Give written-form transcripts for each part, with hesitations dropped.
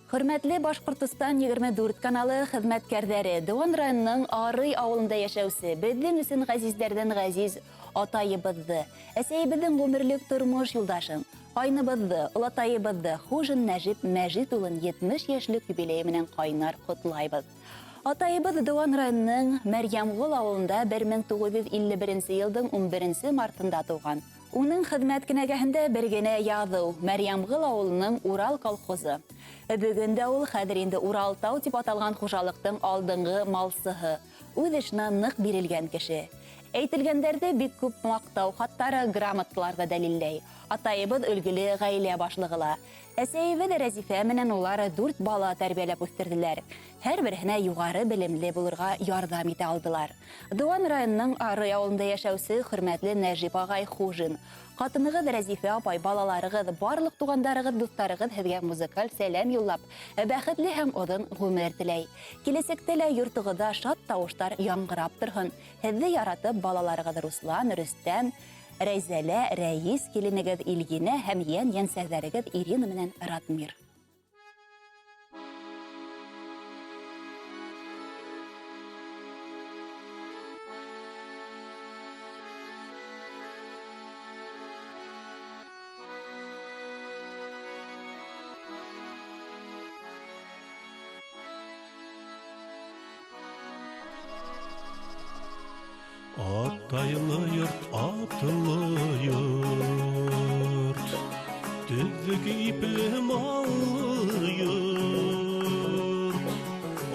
Хөрмәтле Башкортстан 24 каналы хезмәткәрләре, Дыуан районының Арый авылында яшәүсе, безнең өчен газизләрдән газиз атайыбызды, әсәйебезнең гомерлек тормыш юлдашын, кайныбызды, олатайыбызды Хужин Нәҗип Мәҗит улын 70 яшьлек юбилей менән кайнар котлайбыз. Атайыбыз Дыуан районының Мәрьямгол авылында 1951 елның 11 мартында туган. Уның хезмәт кенәгәһендә бер генә язу Мәрьямгол авылының Урал колхозы. Бүгендә ул хәзер инде Уралтау дип аталган хужалыктың алдынгы малсыһы, үз эшенә нык бирелгән кеше. Әйтелгәндәрдә бик күп мактау хаттары, грамоталарда дәлилләй. Атайыбыз өлгеле гаилә башлыгыла. Әсәйебез Рәзифә менән улар 4 бала тәрбияләп үстерделәр. Һәр берсенә югары белемле булырга ярдәм итә алдылар. Дыуан районының Арый авылында яшәүсе хөрмәтле Нәҗип агай Хужин. Хатыныгыз Рәзифә апай, балаларыгыз, барлык тугандарыгыз, дусларыгыз һезгә музыкаль сәлам юллап, бәхетле һәм озын гомер теләй. Киләсәктә лә йортыгызда шат тавыштар яңгырап торһын. Һезне яратып балаларыгыз Руслан, Рөстәм, Рәйзәлә, Рәис, киленегез Илгинә һәм янсәзләрегез Ирина менән Ратмир. Атайлы йорт, атылы йорт, төзек ипле маллы йорт.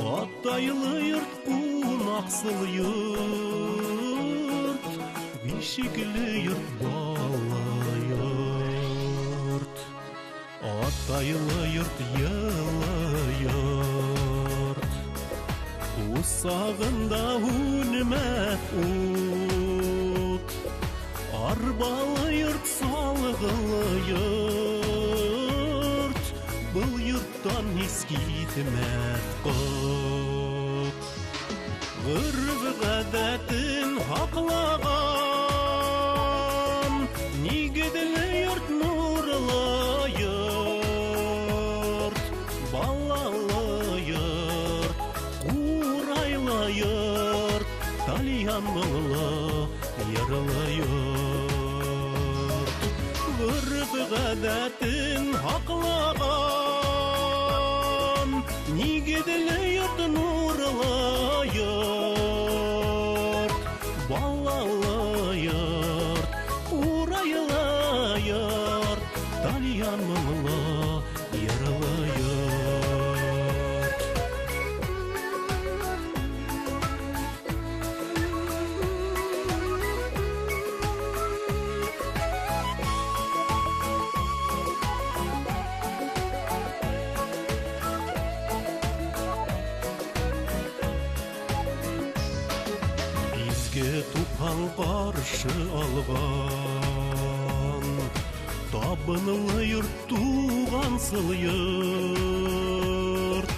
Атайлы йорт, кунаксыл йорт, бишикле йорт, бала йорт. Атайлы йорт, йылы йорт, усагында үлмәт ут. Арбалы йорт, салгылы йорт, был йорттан искитмәт кот. Гырв-гадәтен һаклаган, нигедле йорт, нурлы йорт, балалы йорт, курайлы йорт, тальян мыңлы, йырлы йорт. Гырв-гадәтен һаклаган, нигедле йорт, нурлы йорт, балалы йорт, курайлы йорт, тальян мыңлы, йырлы йорт. Тупан каршы алган, табынлы йорт, тугансыл йорт,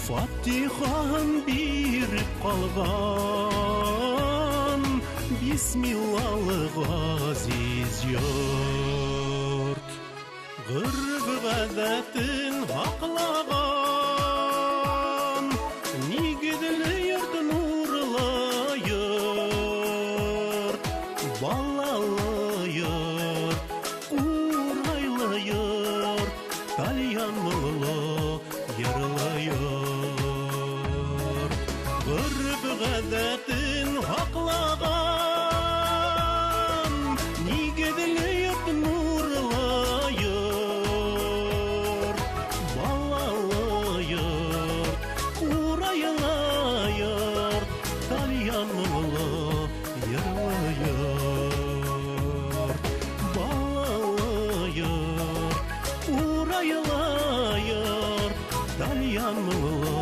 фатихаһын биреп калган, бисмиллалы газиз йорт. Гырв-гадәтен һаклаган, нигедле йорт, нурлы йорт, балалы йорт, курайлы йорт, тальян мыңлы, йырлы йорт. Гырв-гадәтен һаклаган, нигедле йорт, нурлы йорт, балалы йорт, курайлы йорт, тальян мыңлы, йырлы йорт, балалы йорт, курайлы йорт, тальян мыңлы,